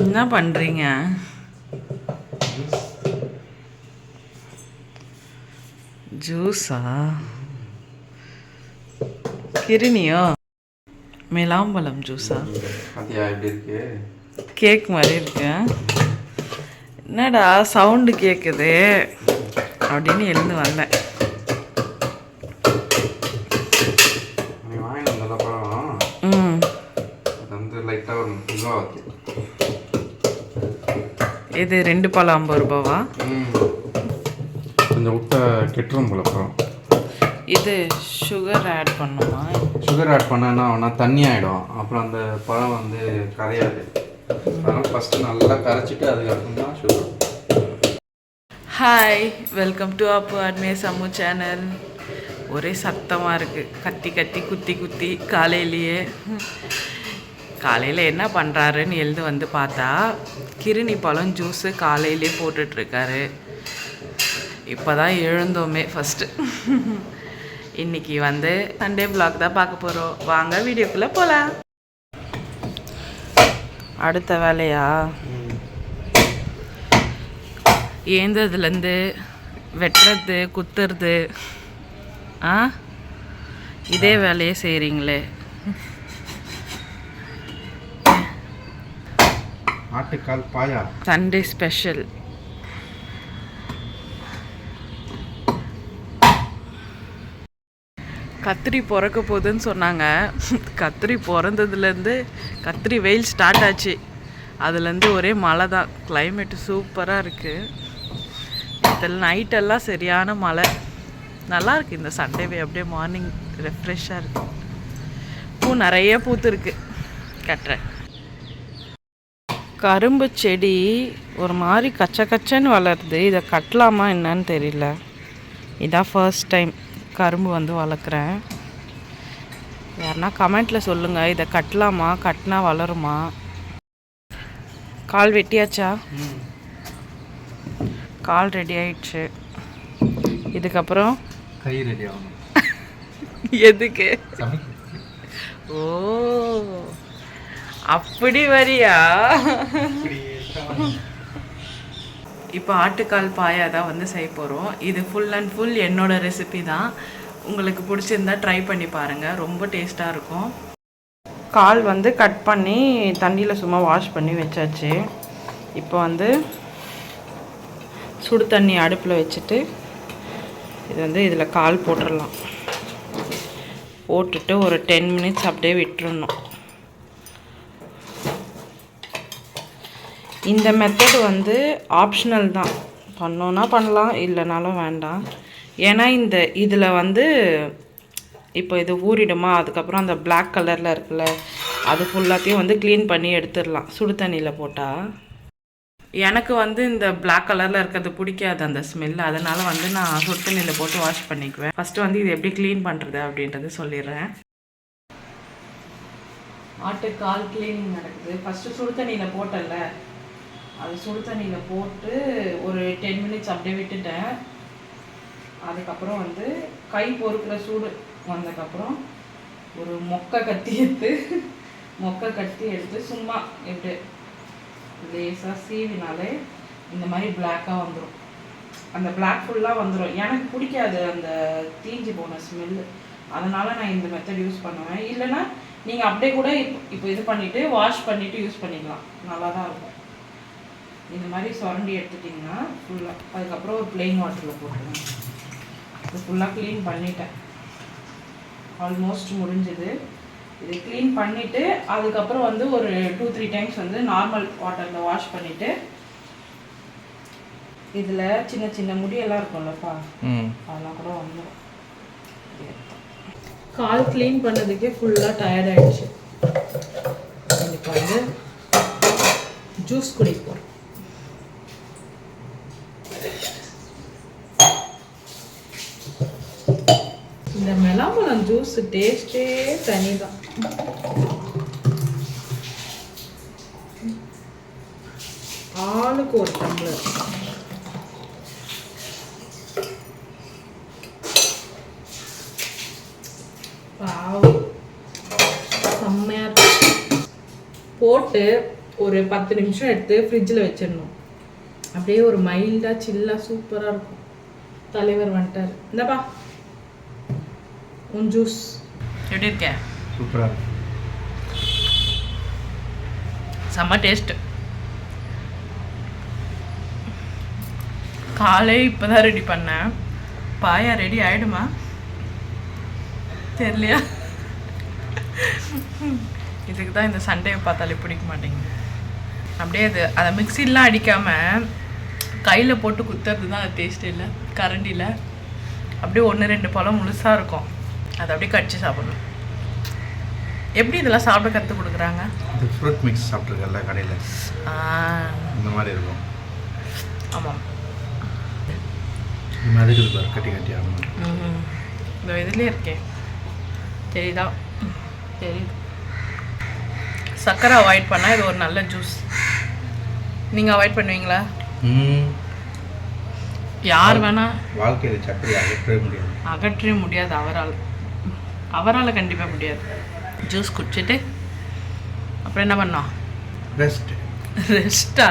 என்ன பண்ணுறீங்க? ஜூஸா? கிருணியோ? மிலாம்பழம் ஜூஸா? அதியா எப்படி இருக்கு? கேக் மாதிரி இருக்கு. என்னடா சவுண்டு கேட்குது அப்படின்னு எழுந்து வந்தேன். இது 2 பழம் 50 ரூபாவா? கொஞ்சம் விட்டா கெட்டுரும் போல அப்புறம். இது சுகர் ஆட் பண்ணுமா? சுகர் ஆட் பண்ணனா அவனா தண்ணி ஆகிடும், அப்புறம் அந்த பழம் வந்து கரையாது. அதனால் ஃபஸ்ட்டு நல்லா கரைச்சிட்டு அதுக்கப்புறம் தான் சுகர். ஹாய், வெல்கம் டு அப்பு அட்மே சம்மு சேனல். ஒரே சத்தமாக இருக்குது, கத்தி கத்தி குத்தி குத்தி. காலையில் என்ன பண்ணுறாருன்னு எழுந்து வந்து பார்த்தா கிருணி பழம் ஜூஸு காலையிலே போட்டுட்ருக்காரு. இப்போ தான் எழுந்தோமே ஃபஸ்ட்டு. இன்றைக்கி வந்து சண்டே வ்ளாக் தான் பார்க்க போகிறோம். வாங்க வீடியோக்குள்ளே போகலாம். அடுத்த வேலையா ஏந்ததுலேருந்து வெட்டுறது குத்துறது இதே வேலையே செய்கிறீங்களே. ஆட்டுக்கால் பாயா சண்டே ஸ்பெஷல். கத்திரி பிறக்க போகுதுன்னு சொன்னாங்க. கத்திரி பிறந்ததுலேருந்து கத்திரி வெயில் ஸ்டார்ட் ஆச்சு. அதுலேருந்து ஒரே மழை தான். கிளைமேட்டு சூப்பராக இருக்குது. இதில் நைட்டெல்லாம் சரியான மழை. நல்லாயிருக்கு இந்த சண்டேவே. அப்படியே மார்னிங் ரெஃப்ரெஷ்ஷாக இருக்குது. பூ நிறைய பூத்துருக்கு. கட்டுறேன். கரும்பு செடி ஒரு மாதிரி கச்ச கச்சன்னு வளருது. இதை கட்டலாமா என்னன்னு தெரியல. இதான் ஃபர்ஸ்ட் டைம் கரும்பு வந்து வளர்க்குறேன். யாருன்னா கமெண்ட்டில் சொல்லுங்கள், இதை கட்டலாமா, கட்டினா வளருமா? கால் வெட்டியாச்சா? கால் ரெடி ஆயிடுச்சு. இதுக்கப்புறம் கை ரெடி ஆகணும். எதுக்கு? ஓ, அப்படி வரியா? இப்போ ஆட்டுக்கால் பாயா தான் வந்து செய்ய போகிறோம். இது ஃபுல் அண்ட் ஃபுல் என்னோடய ரெசிபி தான். உங்களுக்கு பிடிச்சிருந்தா ட்ரை பண்ணி பாருங்கள், ரொம்ப டேஸ்ட்டாக இருக்கும். கால் வந்து கட் பண்ணி தண்ணியில் சும்மா வாஷ் பண்ணி வச்சாச்சு. இப்போ வந்து சுடு தண்ணி அடுப்பில் வச்சுட்டு இது வந்து இதில் கால் போட்டுடலாம். போட்டுட்டு ஒரு 10 மினிட்ஸ் அப்படியே விட்டுறணும். இந்த மெத்தட் வந்து ஆப்ஷனல் தான். பண்ணோன்னா பண்ணலாம், இல்லைனாலும் வேண்டாம். ஏன்னா இதில் வந்து இப்போ இது ஊறிடுமா, அதுக்கப்புறம் அந்த பிளாக் கலரில் இருக்குல்ல, அது ஃபுல்லாத்தையும் வந்து க்ளீன் பண்ணி எடுத்துடலாம் சுடு தண்ணியில் போட்டால். எனக்கு வந்து இந்த பிளாக் கலரில் இருக்கிறது பிடிக்காது அந்த ஸ்மெல். அதனால் வந்து நான் சுடு தண்ணியில் போட்டு வாஷ் பண்ணிக்குவேன். ஃபஸ்ட்டு வந்து இது எப்படி க்ளீன் பண்ணுறது அப்படின்றது சொல்லிடுறேன். ஆட்டுக்கால் க்ளீனிங் நடக்குது. ஃபஸ்ட்டு சுடு தண்ணியில் போட்டல, அது சுடு தண்ணியில் போட்டு ஒரு 10 மினிட்ஸ் அப்படியே விட்டுட்டேன். அதுக்கப்புறம் வந்து கை பொறுக்கிற சூடு வந்ததுக்கப்புறம் ஒரு மொக்கை கத்தி எடுத்து சும்மா எப்படி லேசாக சீவினாலே இந்த மாதிரி பிளாக்காக வந்துடும். அந்த பிளாக் ஃபுல்லாக வந்துடும். எனக்கு பிடிக்காது அந்த தீஞ்சு போன ஸ்மெல்லு. அதனால் நான் இந்த மெத்தட் யூஸ் பண்ணுவேன். இல்லைன்னா நீங்கள் அப்படியே கூட இப்போ இது பண்ணிவிட்டு வாஷ் பண்ணிவிட்டு யூஸ் பண்ணிக்கலாம். நல்லா தான் இருக்கும். இந்த மாதிரி சுரண்டி எடுத்துட்டிங்கன்னா ஃபுல்லாக, அதுக்கப்புறம் ஒரு ப்ளெயின் வாட்டரில் போட்டுருவேன். இது ஃபுல்லாக க்ளீன் பண்ணிட்டேன். ஆல்மோஸ்ட் முடிஞ்சுது. இது க்ளீன் பண்ணிவிட்டு அதுக்கப்புறம் வந்து ஒரு 2-3 டைம்ஸ் வந்து நார்மல் வாட்டரில் வாஷ் பண்ணிவிட்டு, இதில் சின்ன சின்ன முடியெல்லாம் இருக்கும்லப்பா, அதெல்லாம் கூட வந்துடும். கால் க்ளீன் பண்ணதுக்கே ஃபுல்லாக டயர்ட் ஆகிடுச்சு. இப்போ வந்து ஜூஸ் குடிப்போம். இந்த மிலாம்பழம் ஜூஸ் டேஸ்டே தனி தான். ஆளுக்கு ஒரு டம்ளர். செம்மையா போட்டு ஒரு 10 நிமிஷம் எடுத்து ஃப்ரிட்ஜில் வச்சிடணும். அப்படியே ஒரு மைல்டாக சில்லாக சூப்பராக இருக்கும். தலைவர் வந்துட்டார். இந்தப்பா உன் ஜூஸ் எப்படி இருக்க? சூப்பராக செம்ம டேஸ்ட்டு. காலை இப்போ தான் ரெடி பண்ணேன். பாயா ரெடி ஆகிடுமா தெரியலையா? இதுக்கு தான் இந்த சண்டையை பார்த்தாலே பிடிக்க மாட்டேங்குது. அப்படியே அதை மிக்சிலாம் அடிக்காமல் கையில் போட்டு குத்துறது தான் அது டேஸ்ட் இல்லை. கரண்டியில் அப்படியே 1-2 பழம் முழுசாக இருக்கும். அதை அப்படியே கடிச்சு சாப்பிடணும். எப்படி இதெல்லாம் சாப்பிட கற்றுக் கொடுக்குறாங்க? இது ஃப்ரூட் மிக்ஸ் சாப்பிட்ருக்கல கடையில், இந்த மாதிரி இருக்கும். ஆமாம், இந்த மாதிரி இருக்குது கட்டி கட்டி ஆகணும். இந்த இதுலேயே இருக்கேன் தெரியுதா? தெரியுது. சர்க்கரை அவாய்ட் பண்ணால் இது ஒரு நல்ல ஜூஸ். நீங்கள் அவாய்ட் பண்ணுவீங்களா? யார் வேணா வாழ்க்கையில் சர்க்கரை அகற்றவே முடியாது. அவரால் கண்டிப்பாக முடியாது. ஜூஸ் குடிச்சிட்டு அப்புறம் என்ன பண்ணோம்? ரெஸ்ட்டா?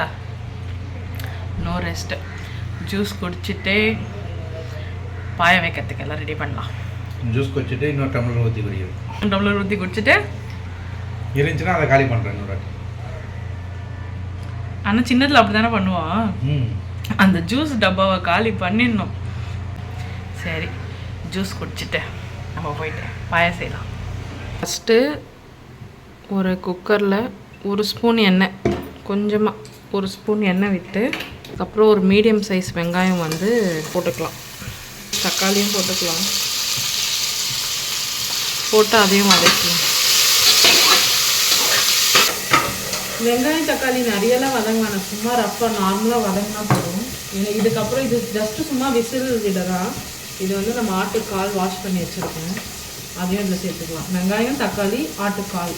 No rest. ஜூஸ் குடிச்சிட்டு பாய வைக்கிறதுக்கு எல்லாம் ரெடி பண்ணலாம். ஜூஸ் குடிச்சிட்டு இன்னொரு டம்ளர் ஊற்றி குடிச்சிட்டு இருந்துச்சுன்னா அதை காலி பண்ணுறேன். ஆனால் சின்னதில் அப்படி தானே பண்ணுவோம். அந்த ஜூஸ் டப்பாவை காலி பண்ணிடணும். சரி, ஜூஸ் குடிச்சிட்டு நம்ம போயிட்டு பாயா செய்யலாம். ஃபஸ்ட்டு ஒரு குக்கரில் 1 ஸ்பூன் எண்ணெய், கொஞ்சமாக 1 ஸ்பூன் எண்ணெய் விட்டு, அப்புறம் ஒரு மீடியம் சைஸ் வெங்காயம் வந்து போட்டுக்கலாம். தக்காளியும் போட்டுக்கலாம். போட்டு அதையும் வதக்கலாம். வெங்காயம் தக்காளி நிறையலாம் வதங்கலாம். சும்மா ரஃப்பாக நார்மலாக வதங்கினா போதும். இதுக்கப்புறம் இது ஜஸ்ட்டு சும்மா விசில் விடலாம். இது வந்து நம்ம ஆட்டுக்கால் வாஷ் பண்ணி வச்சுருக்கோம், அதையும் இதில் சேர்த்துக்கலாம். வெங்காயம் தக்காளி ஆட்டுக்கால்.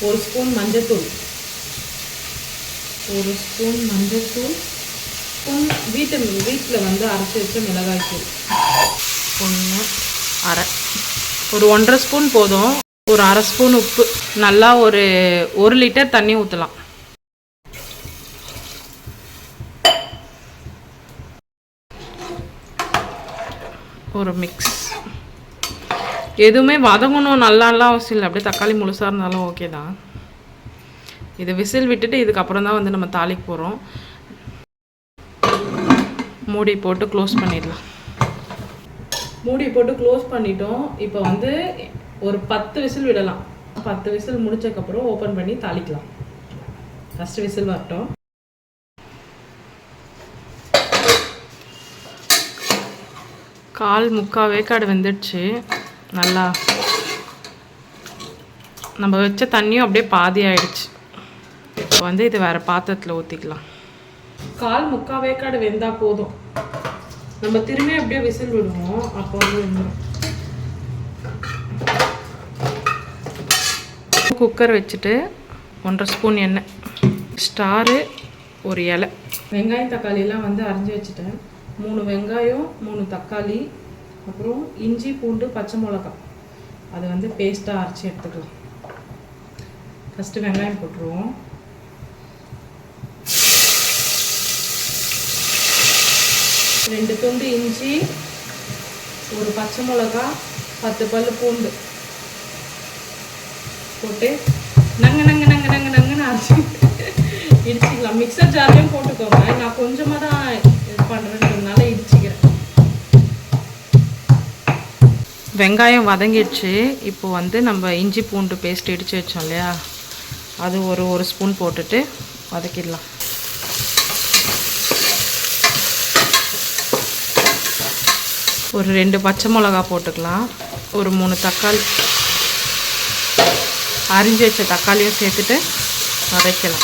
ஒரு ஸ்பூன் மஞ்சத்தூள், 1 ஸ்பூன் மஞ்சத்தூள், வீட்டில் வந்து அரைச்சி வச்ச மிளகாய்த்தூள் 1/2, ஒரு 1.5 ஸ்பூன் போதும். ஒரு 1/2 ஸ்பூன் உப்பு. நல்லா ஒரு 1 லிட்டர் தண்ணி ஊற்றலாம். ஒரு மிக்ஸ். எதுவுமே வதங்கணும் நல்லாலாம் அவசியம் இல்லை. அப்படியே தக்காளி முழுசாக இருந்தாலும் ஓகே தான். இதை விசில் விட்டுட்டு இதுக்கப்புறம் தான் வந்து நம்ம தாளிக்க போகிறோம். மூடி போட்டு க்ளோஸ் பண்ணிடலாம். மூடி போட்டு க்ளோஸ் பண்ணிட்டோம். இப்போ வந்து ஒரு 10 விசில் விடலாம். 10 விசில் முடிச்சதுக்கப்புறம் ஓப்பன் பண்ணி தாளிக்கலாம். ஃபஸ்ட்டு விசில் வரட்டும். கால் முக்கால் வேக்காடு வெந்துடுச்சு. நல்லா நம்ம வச்ச தண்ணியும் அப்படியே பாதி ஆயிடுச்சு. இப்போ வந்து இது வேறு பாத்திரத்தில் ஊற்றிக்கலாம். கால் முக்கால் வேக்காடு வெந்தால் போதும். நம்ம திரும்பி அப்படியே விசில் விடுவோம், அப்போ வந்து வெந்துடும். குக்கர் வச்சுட்டு 1.5 ஸ்பூன் எண்ணெய், ஸ்டாரு, ஒரு இலை. வெங்காயம் தக்காளியெல்லாம் வந்து அரைஞ்சி வச்சுட்டேன். 3 வெங்காயம், 3 தக்காளி, அப்புறம் இஞ்சி பூண்டு பச்சை மிளகாய், அது வந்து பேஸ்ட்டாக அரைச்சி எடுத்துக்கலாம். ஃபஸ்ட்டு வெங்காயம் போட்டுருவோம். ரெண்டு துண்டு இஞ்சி, ஒரு பச்சை மிளகா, 10 பல்லு பூண்டு போட்டு நங்குன்னு அரைச்சி இடிச்சிக்கலாம். மிக்சர் ஜார்லையும் போட்டுக்கோங்க. நான் கொஞ்சமாக தான் இது பண்ணுறேன்றதுனால இடிச்சிக்கிறேன். வெங்காயம் வதங்கிடுச்சு. இப்போ வந்து நம்ம இஞ்சி பூண்டு பேஸ்ட் இடித்து வச்சோம் இல்லையா, அது ஒரு ஸ்பூன் போட்டுட்டு வதக்கிடலாம். ஒரு 2 பச்சை மிளகா போட்டுக்கலாம். ஒரு 3 தக்காளி, அரிஞ்சு வச்ச தக்காளியும் சேர்த்துட்டு வதக்கலாம்.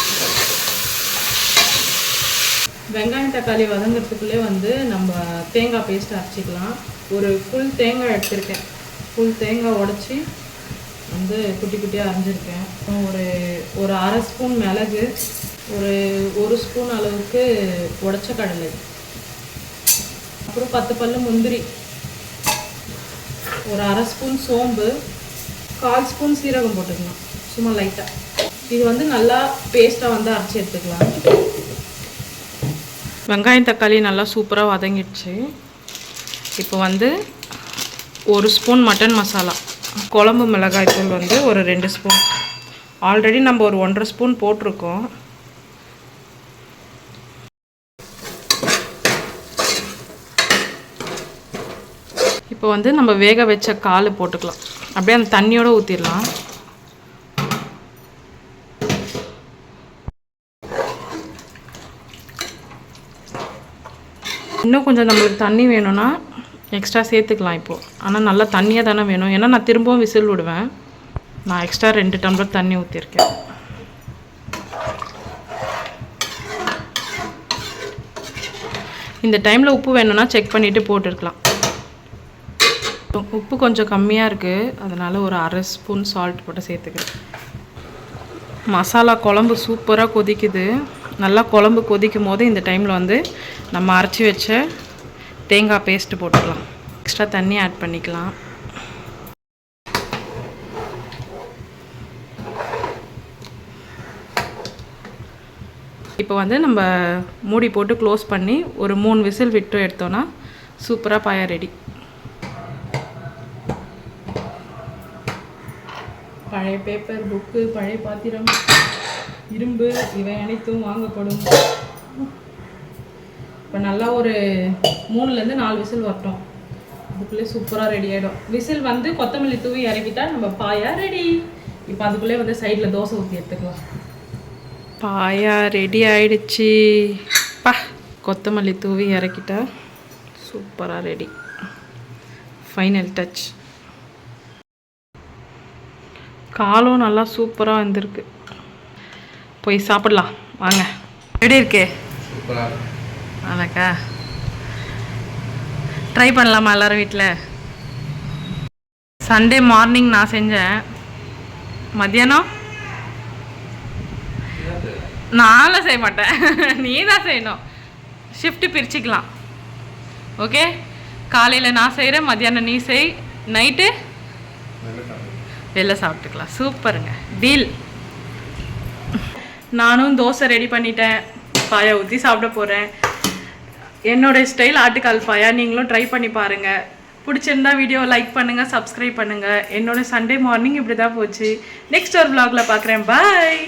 வெங்காயம் தக்காளி வதங்கிறதுக்குள்ளே வந்து நம்ம தேங்காய் பேஸ்ட் அரைச்சிக்கலாம். ஒரு ஃபுல் தேங்காய் எடுத்திருக்கேன். ஃபுல் தேங்காய் உடச்சி வந்து குட்டி குட்டியாக அரைஞ்சிருக்கேன். ஒரு 1/2 ஸ்பூன் மிளகு, ஒரு ஸ்பூன் அளவுக்கு உடச்ச கடலை, அப்புறம் 10 பல்லு முந்திரி, ஒரு 1/2 ஸ்பூன் சோம்பு, 1/4 ஸ்பூன் சீரகம் போட்டுக்கலாம் சும்மா லைட்டாக. இது வந்து நல்லா பேஸ்ட்டாக வந்து அரைச்சி எடுத்துக்கலாம். வெங்காயம் தக்காளி நல்லா சூப்பராக வதங்கிடுச்சு. இப்போ வந்து 1 ஸ்பூன் மட்டன் மசாலா, குழம்பு மிளகாய் தூள் வந்து ஒரு 2 ஸ்பூன். ஆல்ரெடி நம்ம ஒரு 1.5 ஸ்பூன் போட்டிருக்கோம். இப்போ வந்து நம்ம வேக வச்ச கால் போட்டுக்கலாம். அப்படியே அந்த தண்ணியோடு ஊற்றிடலாம். இன்னும் கொஞ்சம் நம்மளுக்கு தண்ணி வேணும்னா எக்ஸ்ட்ரா சேர்த்துக்கலாம் இப்போது. ஆனால் நல்லா தண்ணியாக தானே வேணும், ஏன்னா நான் திரும்பவும் விசில் விடுவேன். நான் எக்ஸ்ட்ரா 2 டம்ளர் தண்ணி ஊற்றிருக்கேன். இந்த டைமில் உப்பு வேணும்னா செக் பண்ணிவிட்டு போட்டுருக்கலாம். உப்பு கொஞ்சம் கம்மியாக இருக்குது, அதனால் ஒரு 1/2 ஸ்பூன் சால்ட் போட்டு சேர்த்துக்கிறேன். மசாலா குழம்பு சூப்பராக கொதிக்குது. நல்லா குழம்பு கொதிக்கும் போது இந்த டைமில் வந்து நம்ம அரைச்சி வச்ச தேங்காய் பேஸ்ட்டு போட்டுக்கலாம். எக்ஸ்ட்ரா தண்ணி ஆட் பண்ணிக்கலாம். இப்போ வந்து நம்ம மூடி போட்டு க்ளோஸ் பண்ணி ஒரு 3 விசில் விட்டு எடுத்தோன்னா சூப்பராக பாயா ரெடி. பழைய பேப்பர், புக்கு, பழைய பாத்திரம், இரும்பு இவை அனைத்தும் வாங்கப்படும். இப்போ நல்லா ஒரு 3லேருந்து 4 விசில் வரட்டும். அதுக்குள்ளே சூப்பராக ரெடி ஆகிடும். விசில் வந்து கொத்தமல்லி தூவி இறக்கிட்டா நம்ம பாயா ரெடி. இப்போ அதுக்குள்ளே வந்து சைடில் தோசை ஊற்றி எடுத்துக்கலாம். பாயா ரெடி ஆயிடுச்சு. கொத்தமல்லி தூவி இறக்கிட்டா சூப்பராக ரெடி. Final touch. காலும் நல்லா சூப்பராக வந்திருக்கு. போய் சாப்பிடலாம் வாங்க. எப்படி இருக்கு? அதாக்கா ட்ரை பண்ணலாமா எல்லோரும் வீட்டில்? சண்டே மார்னிங் நான் செஞ்சேன். மத்தியானம் நான்லாம் செய்ய மாட்டேன், நீ தான் செய்யணும். ஷிஃப்ட்டு பிரிச்சுக்கலாம். ஓகே, காலையில் நான் செய்கிறேன், மத்தியானம் நீ செய், நைட்டு வெளில சாப்பிட்டுக்கலாம். சூப்பருங்க, டீல். நானும் தோசை ரெடி பண்ணிட்டேன், பாயா ஊற்றி சாப்பிட போகிறேன். என்னோடய ஸ்டைல் ஆட்டுக்கால் பாயா. நீங்களும் ட்ரை பண்ணி பாருங்கள். பிடிச்சிருந்தா வீடியோ லைக் பண்ணுங்கள், சப்ஸ்கிரைப் பண்ணுங்கள். என்னோடய சண்டே மார்னிங் இப்படி தான் போச்சு. நெக்ஸ்ட் ஒரு vlogல பார்க்குறேன். பாய்.